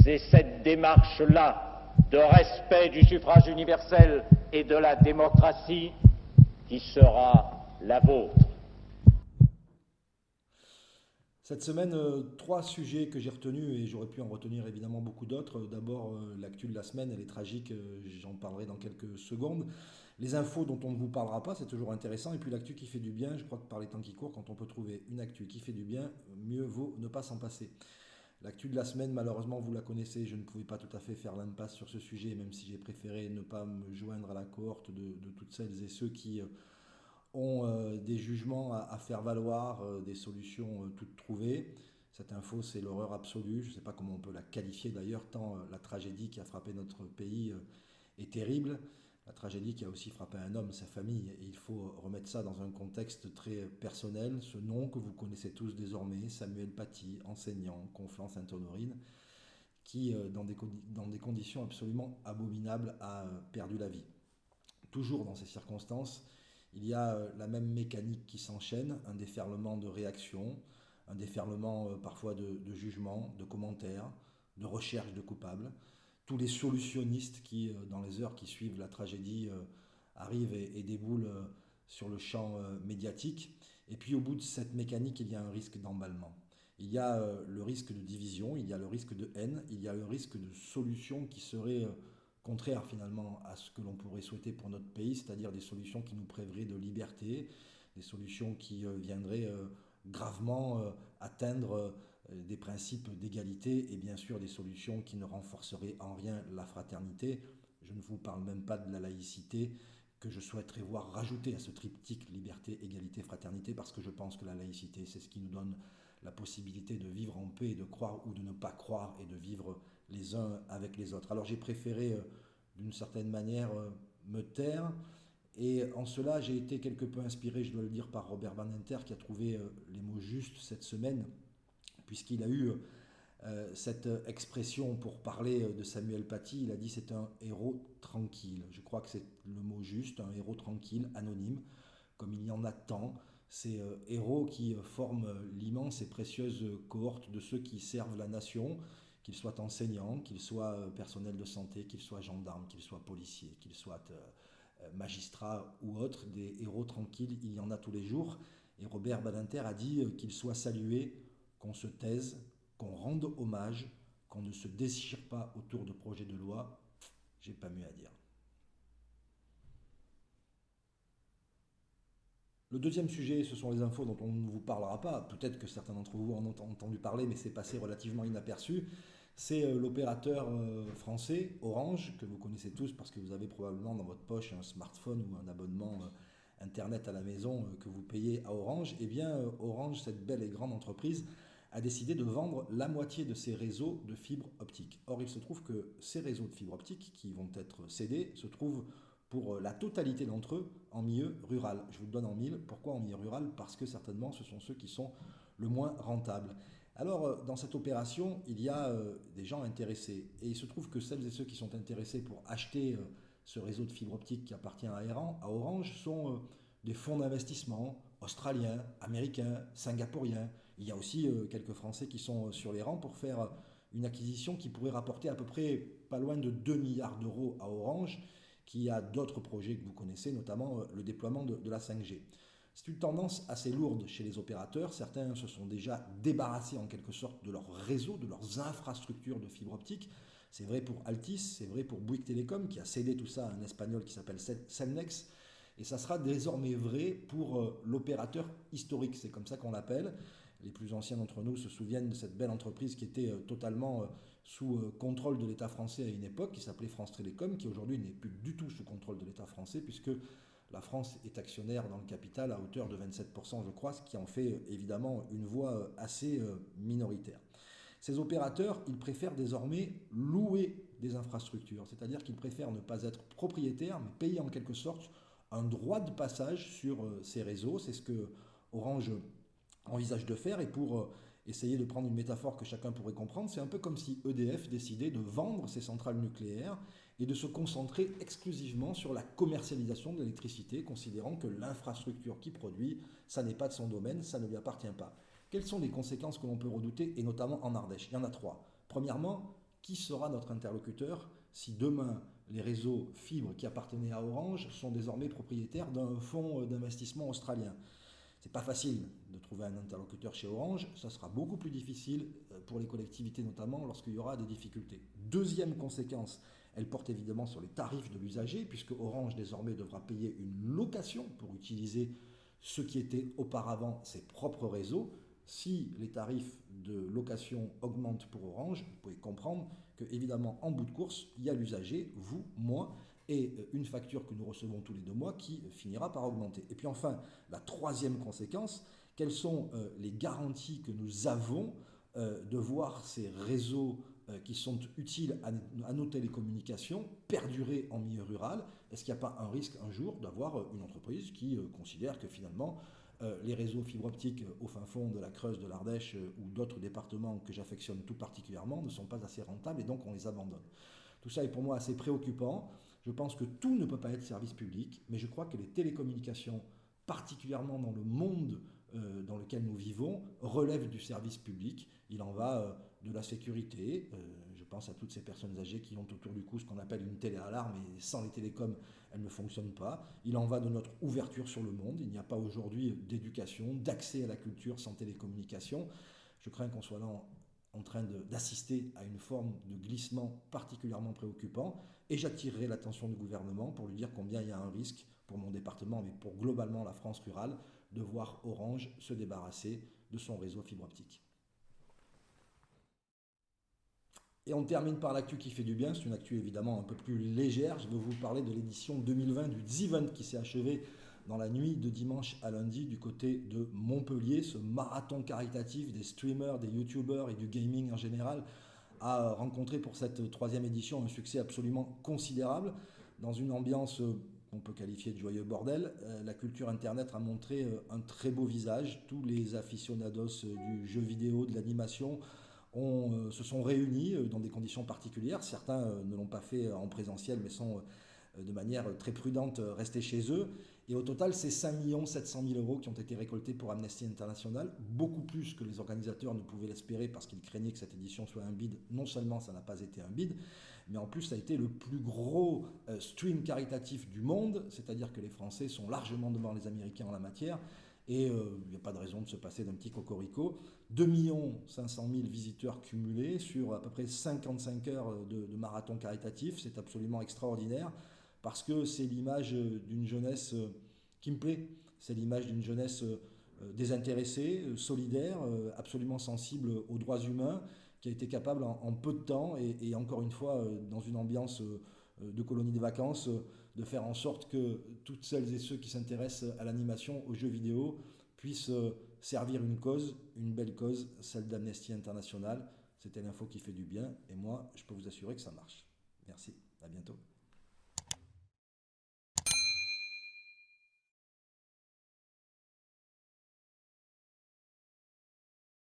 C'est cette démarche-là de respect du suffrage universel et de la démocratie qui sera la vôtre. Cette semaine, trois sujets que j'ai retenus, et j'aurais pu en retenir évidemment beaucoup d'autres. D'abord, l'actu de la semaine, elle est tragique, j'en parlerai dans quelques secondes. Les infos dont on ne vous parlera pas, c'est toujours intéressant. Et puis l'actu qui fait du bien, je crois que par les temps qui courent, quand on peut trouver une actu qui fait du bien, mieux vaut ne pas s'en passer. L'actu de la semaine, malheureusement, vous la connaissez, je ne pouvais pas tout à fait faire l'impasse sur ce sujet, même si j'ai préféré ne pas me joindre à la cohorte de toutes celles et ceux qui ont des jugements à faire valoir, des solutions toutes trouvées. Cette info, c'est l'horreur absolue. Je ne sais pas comment on peut la qualifier d'ailleurs, tant la tragédie qui a frappé notre pays est terrible. La tragédie qui a aussi frappé un homme, sa famille. Et il faut remettre ça dans un contexte très personnel. Ce nom que vous connaissez tous désormais, Samuel Paty, enseignant, Conflans-Sainte-Honorine, qui, dans des conditions absolument abominables, a perdu la vie. Toujours dans ces circonstances, il y a la même mécanique qui s'enchaîne, un déferlement de réactions, un déferlement parfois de jugements, de commentaires, de recherches de coupables. Tous les solutionnistes qui, dans les heures qui suivent la tragédie, arrivent et déboulent sur le champ médiatique. Et puis au bout de cette mécanique, il y a un risque d'emballement. Il y a le risque de division, il y a le risque de haine, il y a le risque de solutions qui seraient contraire finalement à ce que l'on pourrait souhaiter pour notre pays, c'est-à-dire des solutions qui nous priveraient de liberté, des solutions qui viendraient gravement atteindre des principes d'égalité et bien sûr des solutions qui ne renforceraient en rien la fraternité. Je ne vous parle même pas de la laïcité que je souhaiterais voir rajouter à ce triptyque liberté, égalité, fraternité, parce que je pense que la laïcité, c'est ce qui nous donne la possibilité de vivre en paix, de croire ou de ne pas croire et de vivre les uns avec les autres. Alors j'ai préféré, d'une certaine manière, me taire, et en cela j'ai été quelque peu inspiré, je dois le dire, par Robert Badinter, qui a trouvé les mots justes cette semaine, puisqu'il a eu cette expression pour parler de Samuel Paty. Il a dit c'est un héros tranquille. Je crois que c'est le mot juste, un héros tranquille, anonyme, comme il y en a tant. Ces héros qui forment l'immense et précieuse cohorte de ceux qui servent la nation, qu'ils soient enseignants, qu'ils soient personnels de santé, qu'ils soient gendarmes, qu'ils soient policiers, qu'ils soient magistrats ou autres, des héros tranquilles, il y en a tous les jours. Et Robert Badinter a dit qu'il soit salué, qu'on se taise, qu'on rende hommage, qu'on ne se déchire pas autour de projets de loi. J'ai pas mieux à dire. Le deuxième sujet, ce sont les infos dont on ne vous parlera pas. Peut-être que certains d'entre vous en ont entendu parler, mais c'est passé relativement inaperçu. C'est l'opérateur français Orange, que vous connaissez tous parce que vous avez probablement dans votre poche un smartphone ou un abonnement Internet à la maison que vous payez à Orange. Eh bien, Orange, cette belle et grande entreprise, a décidé de vendre la moitié de ses réseaux de fibre optique. Or, il se trouve que ces réseaux de fibre optique qui vont être cédés se trouvent pour la totalité d'entre eux en milieu rural. Je vous le donne en mille. Pourquoi en milieu rural? Parce que certainement ce sont ceux qui sont le moins rentables. Alors dans cette opération, il y a des gens intéressés. Et il se trouve que celles et ceux qui sont intéressés pour acheter ce réseau de fibre optique qui appartient à Orange sont des fonds d'investissement australiens, américains, singapouriens. Il y a aussi quelques Français qui sont sur les rangs pour faire une acquisition qui pourrait rapporter à peu près pas loin de 2 milliards d'euros à Orange, qui a d'autres projets que vous connaissez, notamment le déploiement de la 5G. C'est une tendance assez lourde chez les opérateurs. Certains se sont déjà débarrassés en quelque sorte de leur réseau, de leurs infrastructures de fibre optique. C'est vrai pour Altice, c'est vrai pour Bouygues Telecom qui a cédé tout ça à un espagnol qui s'appelle Cellnex. Et ça sera désormais vrai pour l'opérateur historique, c'est comme ça qu'on l'appelle. Les plus anciens d'entre nous se souviennent de cette belle entreprise qui était totalement sous contrôle de l'État français à une époque, qui s'appelait France Télécom, qui aujourd'hui n'est plus du tout sous contrôle de l'État français, puisque la France est actionnaire dans le capital à hauteur de 27%, je crois, ce qui en fait évidemment une voix assez minoritaire. Ces opérateurs, ils préfèrent désormais louer des infrastructures, c'est-à-dire qu'ils préfèrent ne pas être propriétaires, mais payer en quelque sorte un droit de passage sur ces réseaux. C'est ce que Orange envisage de faire, et pour essayer de prendre une métaphore que chacun pourrait comprendre, c'est un peu comme si EDF décidait de vendre ses centrales nucléaires et de se concentrer exclusivement sur la commercialisation de l'électricité, considérant que l'infrastructure qui produit, ça n'est pas de son domaine, ça ne lui appartient pas. Quelles sont les conséquences que l'on peut redouter, et notamment en Ardèche? Il y en a trois. Premièrement, qui sera notre interlocuteur si demain les réseaux fibres qui appartenaient à Orange sont désormais propriétaires d'un fonds d'investissement australien. C'est pas facile de trouver un interlocuteur chez Orange, ça sera beaucoup plus difficile pour les collectivités notamment lorsqu'il y aura des difficultés. Deuxième conséquence, elle porte évidemment sur les tarifs de l'usager, puisque Orange désormais devra payer une location pour utiliser ce qui était auparavant ses propres réseaux. Si les tarifs de location augmentent pour Orange, vous pouvez comprendre que évidemment en bout de course, il y a l'usager, vous, moi, et une facture que nous recevons tous les 2 mois qui finira par augmenter. Et puis enfin, la troisième conséquence, quelles sont les garanties que nous avons de voir ces réseaux qui sont utiles à nos télécommunications perdurer en milieu rural? Est-ce qu'il n'y a pas un risque un jour d'avoir une entreprise qui considère que finalement les réseaux fibre optique au fin fond de la Creuse, de l'Ardèche ou d'autres départements que j'affectionne tout particulièrement ne sont pas assez rentables et donc on les abandonne? Tout ça est pour moi assez préoccupant. Je pense que tout ne peut pas être service public, mais je crois que les télécommunications, particulièrement dans le monde dans lequel nous vivons, relèvent du service public. Il en va de la sécurité. Je pense à toutes ces personnes âgées qui ont autour du cou ce qu'on appelle une téléalarme, et sans les télécoms, elle ne fonctionne pas. Il en va de notre ouverture sur le monde. Il n'y a pas aujourd'hui d'éducation, d'accès à la culture sans télécommunication. Je crains qu'on soit là en train d'assister à une forme de glissement particulièrement préoccupant, et j'attirerai l'attention du gouvernement pour lui dire combien il y a un risque pour mon département, mais pour globalement la France rurale, de voir Orange se débarrasser de son réseau fibre optique. Et on termine par l'actu qui fait du bien, c'est une actu évidemment un peu plus légère. Je vais vous parler de l'édition 2020 du Zivent qui s'est achevée dans la nuit de dimanche à lundi du côté de Montpellier. Ce marathon caritatif des streamers, des youtubeurs et du gaming en général a rencontré pour cette 3e édition un succès absolument considérable. Dans une ambiance qu'on peut qualifier de joyeux bordel, la culture internet a montré un très beau visage. Tous les aficionados du jeu vidéo, de l'animation se sont réunis dans des conditions particulières. Certains ne l'ont pas fait en présentiel mais sont de manière très prudente restés chez eux. Et au total, c'est 5 700 000 € qui ont été récoltés pour Amnesty International, beaucoup plus que les organisateurs ne pouvaient l'espérer parce qu'ils craignaient que cette édition soit un bide. Non seulement ça n'a pas été un bide, mais en plus ça a été le plus gros stream caritatif du monde, c'est-à-dire que les Français sont largement devant les Américains en la matière, et il n'y a pas de raison de se passer d'un petit cocorico. 2 500 000 visiteurs cumulés sur à peu près 55 heures de marathon caritatif, c'est absolument extraordinaire. Parce que c'est l'image d'une jeunesse qui me plaît, c'est l'image d'une jeunesse désintéressée, solidaire, absolument sensible aux droits humains, qui a été capable en peu de temps, et encore une fois dans une ambiance de colonie de vacances, de faire en sorte que toutes celles et ceux qui s'intéressent à l'animation, aux jeux vidéo, puissent servir une cause, une belle cause, celle d'Amnesty International. C'était l'info qui fait du bien, et moi je peux vous assurer que ça marche. Merci, à bientôt.